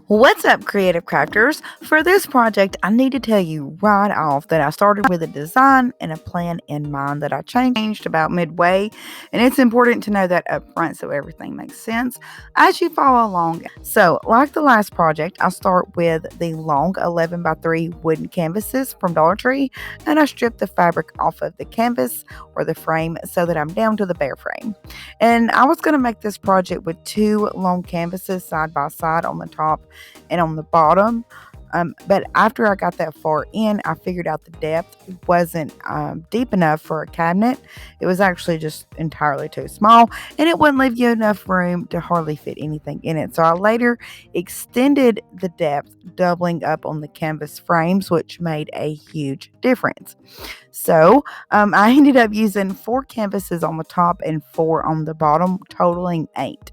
What's up, creative crafters? For this project, I need to tell you right off that I started with a design and a plan in mind that I changed about midway, and it's important to know that up front so everything makes sense as you follow along. So, like the last project, I start with the long 11 by 3 wooden canvases from Dollar Tree, and I strip the fabric off of the canvas or the frame so that I'm down to the bare frame. And I was going to make this project with two long canvases side by side on the top and on the bottom. But after I got that far in, I figured out the depth wasn't deep enough for a cabinet. It was actually just entirely too small, and it wouldn't leave you enough room to hardly fit anything in it. So I later extended the depth, doubling up on the canvas frames, which made a huge difference. So I ended up using four canvases on the top and four on the bottom, totaling eight.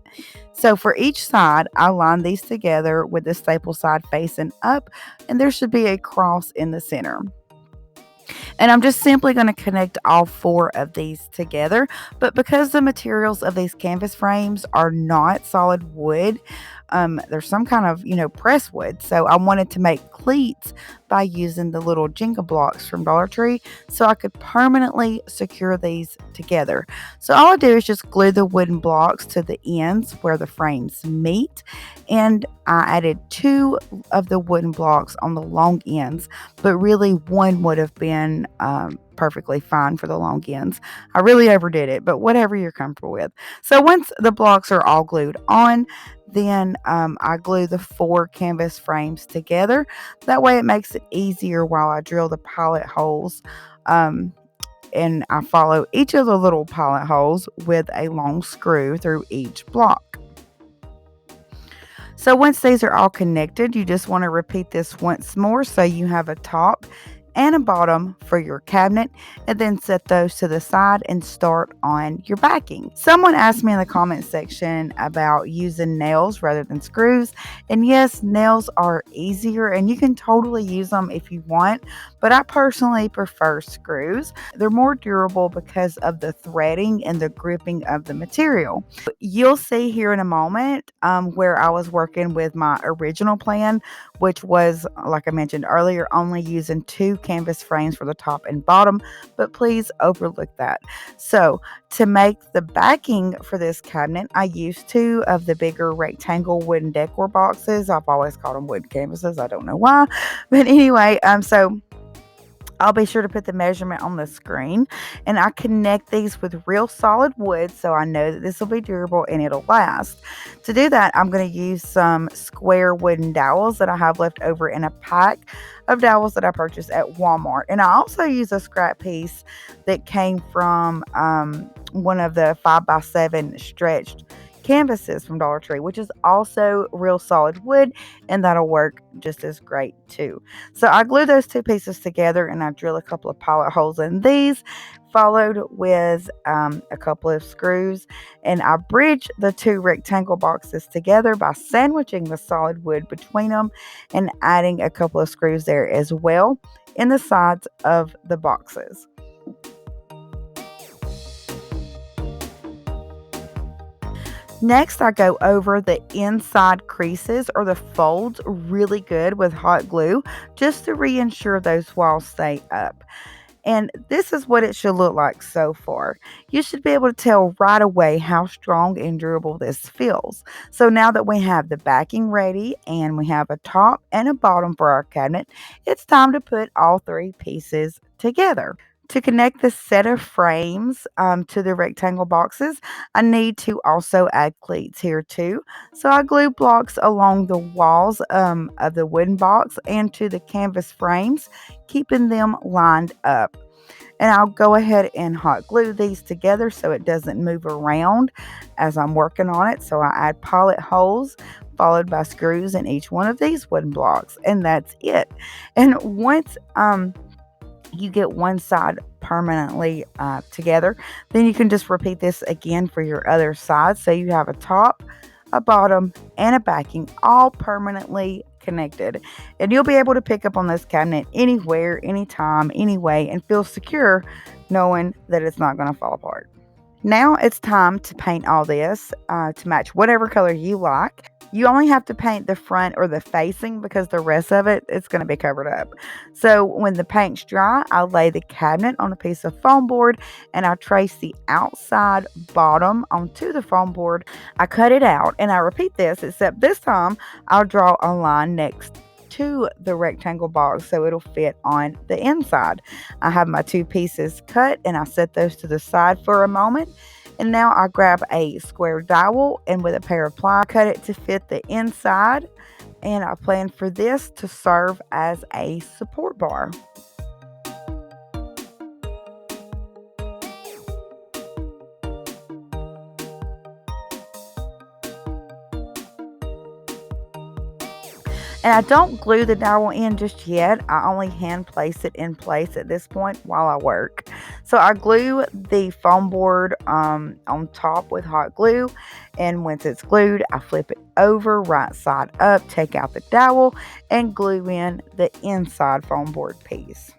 So for each side, I line these together with the staple side facing up, and there should be a cross in the center. And I'm just simply going to connect all four of these together. But because the materials of these canvas frames are not solid wood, there's some kind of, press wood. So I wanted to make cleats by using the little Jenga blocks from Dollar Tree so I could permanently secure these together. So all I do is just glue the wooden blocks to the ends where the frames meet. And I added two of the wooden blocks on the long ends, but really one would have been perfectly fine for the long ends. I really overdid it, but whatever you're comfortable with. So once the blocks are all glued on, then I glue the four canvas frames together. That way it makes it easier while I drill the pilot holes. And I follow each of the little pilot holes with a long screw through each block. So once these are all connected, you just want to repeat this once more so you have a top and a bottom for your cabinet, and then set those to the side and start on your backing. Someone asked me in the comment section about using nails rather than screws, and yes, nails are easier and you can totally use them if you want, but I personally prefer screws. They're more durable because of the threading and the gripping of the material. You'll see here in a moment where I was working with my original plan, which was, like I mentioned earlier, only using two canvas frames for the top and bottom, but please overlook that. So to make the backing for this cabinet, I used two of the bigger rectangle wooden decor boxes. I've always called them wooden canvases. I don't know why, but anyway, so I'll be sure to put the measurement on the screen, and I connect these with real solid wood so I know that this will be durable and it'll last. To do that, I'm going to use some square wooden dowels that I have left over in a pack of dowels that I purchased at Walmart. And I also use a scrap piece that came from one of the 5x7 stretched canvases from Dollar Tree, which is also real solid wood, and that'll work just as great too. So I glue those two pieces together and I drill a couple of pilot holes in these, followed with a couple of screws, and I bridge the two rectangle boxes together by sandwiching the solid wood between them and adding a couple of screws there as well in the sides of the boxes. Next, I go over the inside creases or the folds really good with hot glue just to reassure those walls stay up. And this is what it should look like so far. You should be able to tell right away how strong and durable this feels. So now that we have the backing ready and we have a top and a bottom for our cabinet, it's time to put all three pieces together. To connect the set of frames to the rectangle boxes, I need to also add cleats here too. So I glue blocks along the walls of the wooden box and to the canvas frames, keeping them lined up. And I'll go ahead and hot glue these together so it doesn't move around as I'm working on it. So I add pilot holes followed by screws in each one of these wooden blocks, and that's it. And once you get one side permanently together, then you can just repeat this again for your other side. So you have a top, a bottom, and a backing all permanently connected. And you'll be able to pick up on this cabinet anywhere, anytime, anyway, and feel secure knowing that it's not going to fall apart. Now it's time to paint all this to match whatever color you like. You only have to paint the front or the facing because the rest of it's going to be covered up. So when the paint's dry, I'll lay the cabinet on a piece of foam board and I trace the outside bottom onto the foam board. I cut it out and I repeat this, except this time I'll draw a line next to the rectangle box so it'll fit on the inside. I have my two pieces cut and I set those to the side for a moment. And now I grab a square dowel and with a pair of pliers, cut it to fit the inside. And I plan for this to serve as a support bar. And I don't glue the dowel in just yet. I only hand place it in place at this point while I work. So I glue the foam board on top with hot glue. And once it's glued, I flip it over right side up, take out the dowel, and glue in the inside foam board piece.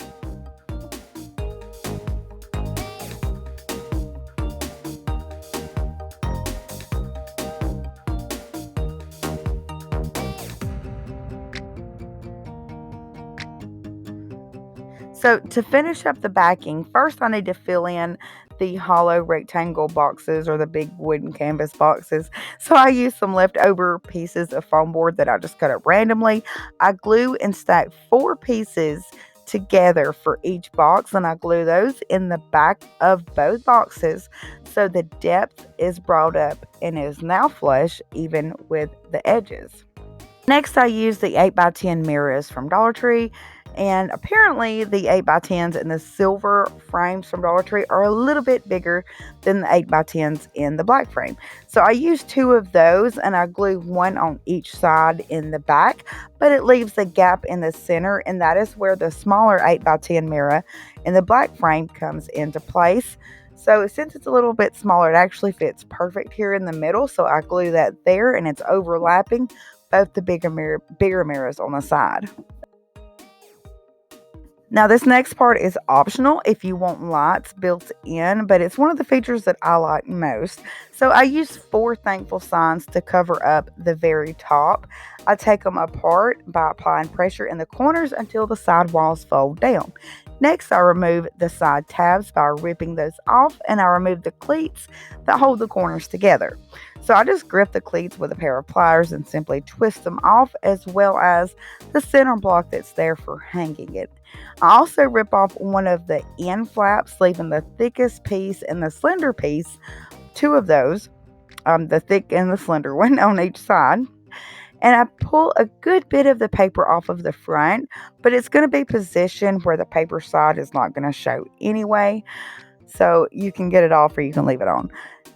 So to finish up the backing, first I need to fill in the hollow rectangle boxes or the big wooden canvas boxes. So I use some leftover pieces of foam board that I just cut up randomly. I glue and stack 4 pieces together for each box and I glue those in the back of both boxes so the depth is brought up and is now flush even with the edges. Next, I use the 8x10 mirrors from Dollar Tree, and apparently the 8x10s in the silver frames from Dollar Tree are a little bit bigger than the 8x10s in the black frame. So I use 2 of those and I glue one on each side in the back, but it leaves a gap in the center, and that is where the smaller 8x10 mirror in the black frame comes into place. So since it's a little bit smaller, it actually fits perfect here in the middle. So I glue that there and it's overlapping both the bigger mirrors on the side. Now, this next part is optional if you want lights built in, but it's one of the features that I like most. So I use 4 thankful signs to cover up the very top. I take them apart by applying pressure in the corners until the side walls fold down. Next, I remove the side tabs by ripping those off, and I remove the cleats that hold the corners together. So I just grip the cleats with a pair of pliers and simply twist them off, as well as the center block that's there for hanging it. I also rip off one of the end flaps, leaving the thickest piece and the slender piece, 2 of those, the thick and the slender one on each side. And I pull a good bit of the paper off of the front, but it's going to be positioned where the paper side is not going to show anyway. So you can get it off or you can leave it on.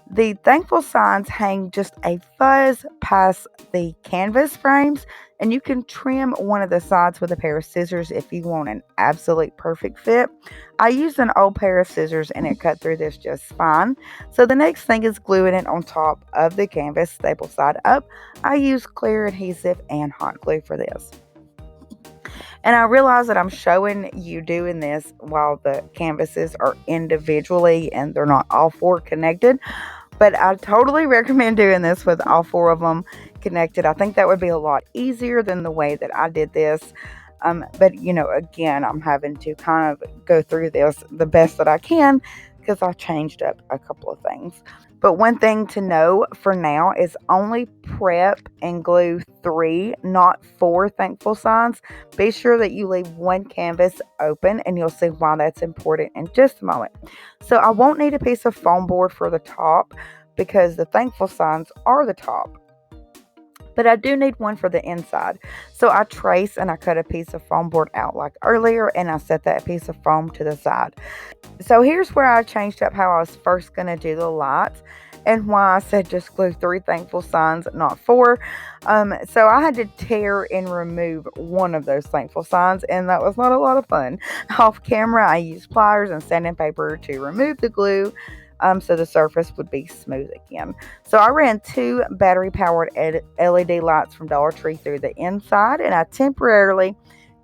The thankful signs hang just a fuzz past the canvas frames, and you can trim one of the sides with a pair of scissors if you want an absolute perfect fit. I used an old pair of scissors and it cut through this just fine. So the next thing is gluing it on top of the canvas, staple side up. I use clear adhesive and hot glue for this. And I realize that I'm showing you doing this while the canvases are individually and they're not all 4 connected. But I totally recommend doing this with all 4 of them connected. I think that would be a lot easier than the way that I did this. But, again, I'm having to kind of go through this the best that I can because I changed up a couple of things. But one thing to know for now is only prep and glue 3, not 4 thankful signs. Be sure that you leave one canvas open, and you'll see why that's important in just a moment. So I won't need a piece of foam board for the top because the thankful signs are the top. But I do need one for the inside. So I trace and I cut a piece of foam board out like earlier, and I set that piece of foam to the side. So here's where I changed up how I was first going to do the lights and why I said just glue 3 thankful signs, not 4. So I had to tear and remove one of those thankful signs, and that was not a lot of fun. Off camera, I used pliers and sanding paper to remove the glue. So the surface would be smooth again. So I ran 2 battery-powered LED lights from Dollar Tree through the inside, and I temporarily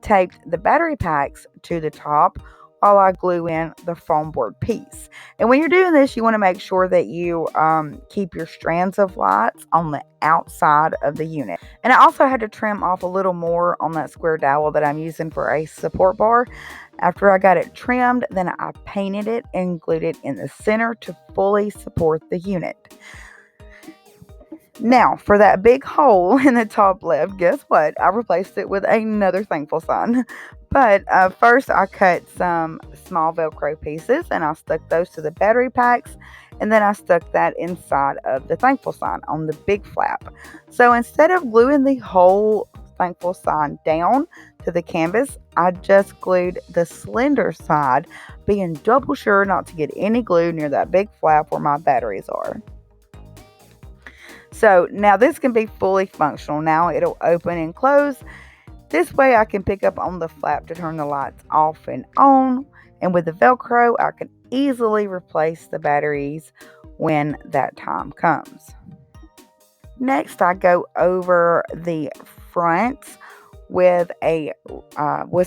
taped the battery packs to the top while I glue in the foam board piece. And when you're doing this, you want to make sure that you keep your strands of lights on the outside of the unit. And I also had to trim off a little more on that square dowel that I'm using for a support bar. After I got it trimmed, then I painted it and glued it in the center to fully support the unit. Now, for that big hole in the top left, guess what? I replaced it with another thankful sign. But first, I cut some small Velcro pieces and I stuck those to the battery packs. And then I stuck that inside of the thankful sign on the big flap. So instead of gluing the whole thankful sign down to the canvas, I just glued the slender side, being double sure not to get any glue near that big flap where my batteries are. So now this can be fully functional. Now it'll open and close. This way I can pick up on the flap to turn the lights off and on. And with the Velcro, I can easily replace the batteries when that time comes. Next, I go over the front with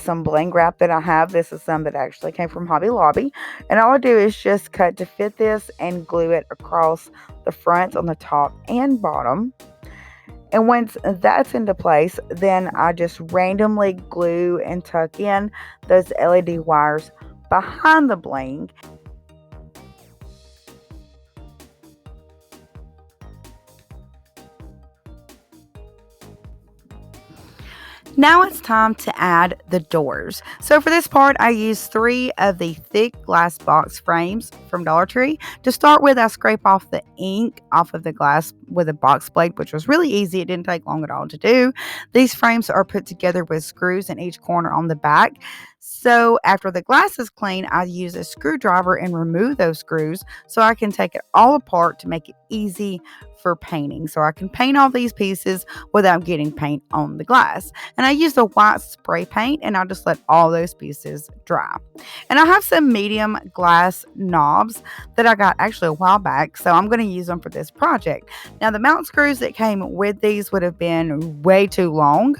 some bling wrap that I have. This is some that actually came from Hobby Lobby. And all I do is just cut to fit this and glue it across the front on the top and bottom. And once that's into place, then I just randomly glue and tuck in those LED wires behind the bling. Now it's time to add the doors. So for this part, I used 3 of the thick glass box frames from Dollar Tree. To start with, I scrape off the ink off of the glass with a box blade, which was really easy. It didn't take long at all to do. These frames are put together with screws in each corner on the back. So after the glass is clean, I use a screwdriver and remove those screws so I can take it all apart to make it easy for painting. So I can paint all these pieces without getting paint on the glass. And I use the white spray paint and I'll just let all those pieces dry. And I have some medium glass knobs that I got actually a while back, so I'm going to use them for this project. Now the mount screws that came with these would have been way too long.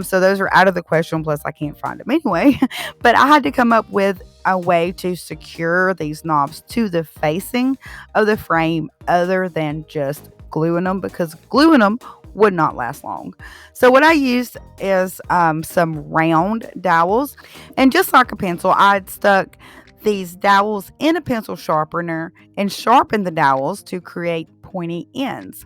So those are out of the question, plus I can't find them anyway. But I had to come up with a way to secure these knobs to the facing of the frame other than just gluing them, because gluing them would not last long. So what I used is some round dowels, and just like a pencil, I'd stuck these dowels in a pencil sharpener and sharpened the dowels to create pointy ends.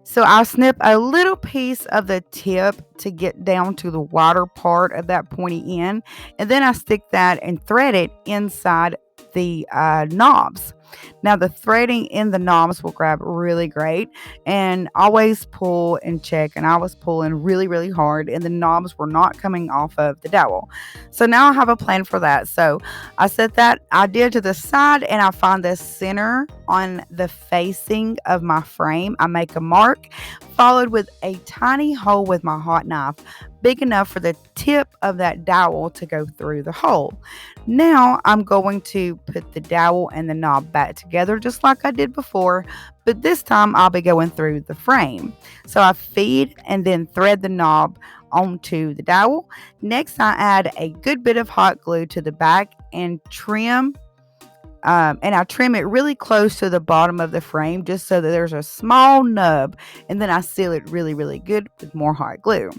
So I'll snip a little piece of the tip to get down to the wider part of that pointy end, and then I stick that and thread it inside the knobs. Now the threading in the knobs will grab really great, and always pull and check, and I was pulling really really hard and the knobs were not coming off of the dowel. So now I have a plan for that. So I set that idea to the side and I find the center on the facing of my frame. I make a mark followed with a tiny hole with my hot knife, big enough for the tip of that dowel to go through the hole. Now I'm going to put the dowel and the knob back together just like I did before, but this time I'll be going through the frame. So I feed and then thread the knob onto the dowel. Next, I add a good bit of hot glue to the back and trim. And I trim it really close to the bottom of the frame just so that there's a small nub, and then I seal it really, really good with more hot glue.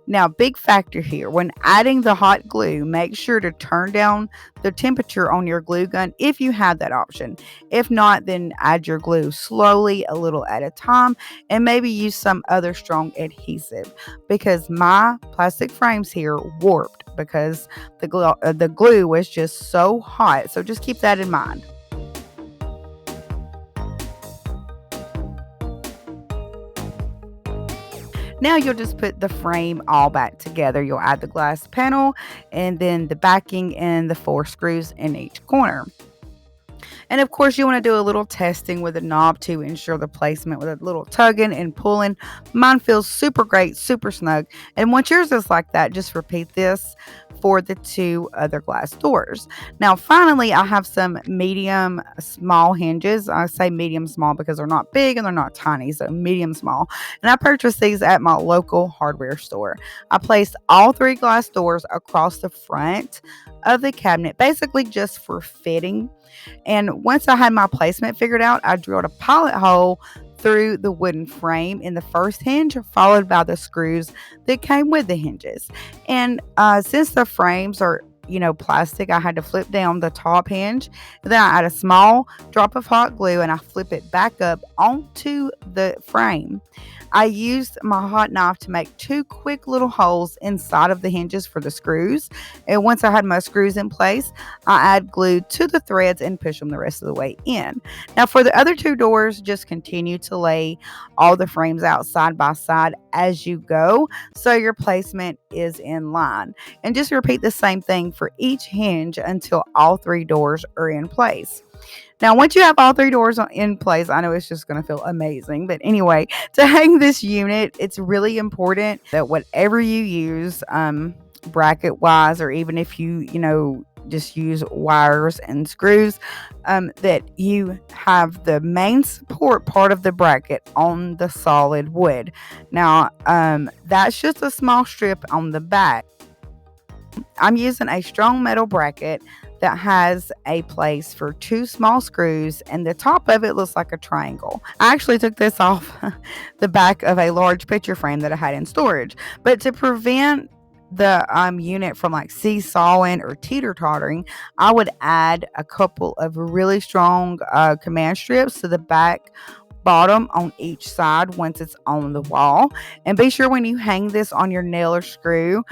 Now, big factor here, when adding the hot glue, make sure to turn down the temperature on your glue gun if you have that option. If not, then add your glue slowly, a little at a time, and maybe use some other strong adhesive, because my plastic frames here warped because the glue was just so hot. So just keep that in mind. Now you'll just put the frame all back together. You'll add the glass panel and then the backing and the 4 screws in each corner. And of course, you want to do a little testing with the knob to ensure the placement with a little tugging and pulling. Mine feels super great, super snug. And once yours is like that, just repeat this for the 2 other glass doors. Now, finally, I have some medium small hinges. I say medium small because they're not big and they're not tiny, so medium small. And I purchased these at my local hardware store. I placed all 3 glass doors across the front of the cabinet, basically just for fitting. And once I had my placement figured out, I drilled a pilot hole through the wooden frame in the first hinge, followed by the screws that came with the hinges. And since the frames are plastic, I had to flip down the top hinge. Then I add a small drop of hot glue and I flip it back up onto the frame. I used my hot knife to make 2 quick little holes inside of the hinges for the screws. And once I had my screws in place, I add glue to the threads and push them the rest of the way in. Now, for the other 2 doors, just continue to lay all the frames out side by side as you go so your placement is in line. And just repeat the same thing for each hinge until all 3 doors are in place. Now, once you have all 3 doors in place, I know it's just going to feel amazing. But anyway, to hang this unit, it's really important that whatever you use, bracket wise, or even if you just use wires and screws, that you have the main support part of the bracket on the solid wood. Now, that's just a small strip on the back. I'm using a strong metal bracket that has a place for 2 small screws, and the top of it looks like a triangle. I actually took this off the back of a large picture frame that I had in storage. But to prevent the unit from like seesawing or teeter-tottering, I would add a couple of really strong command strips to the back bottom on each side once it's on the wall. And be sure when you hang this on your nail or screw,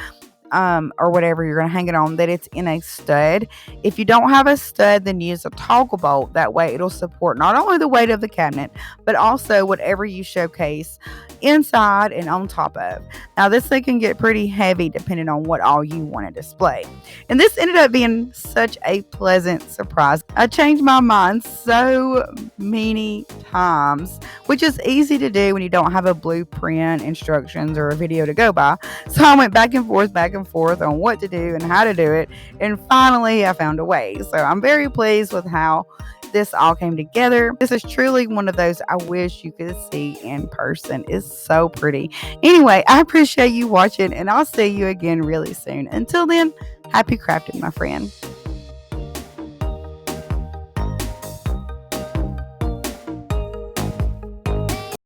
or whatever you're going to hang it on, that it's in a stud. If you don't have a stud, then use a toggle bolt. That way it'll support not only the weight of the cabinet, but also whatever you showcase inside and on top of. Now, this thing can get pretty heavy depending on what all you want to display. And this ended up being such a pleasant surprise. I changed my mind so many times, which is easy to do when you don't have a blueprint, instructions, or a video to go by. So I went back and forth on what to do and how to do it. And finally, I found a way. So I'm very pleased with how this all came together. This is truly one of those I wish you could see in person. It's so pretty. Anyway, I appreciate you watching, and I'll see you again really soon. Until then, happy crafting, my friend.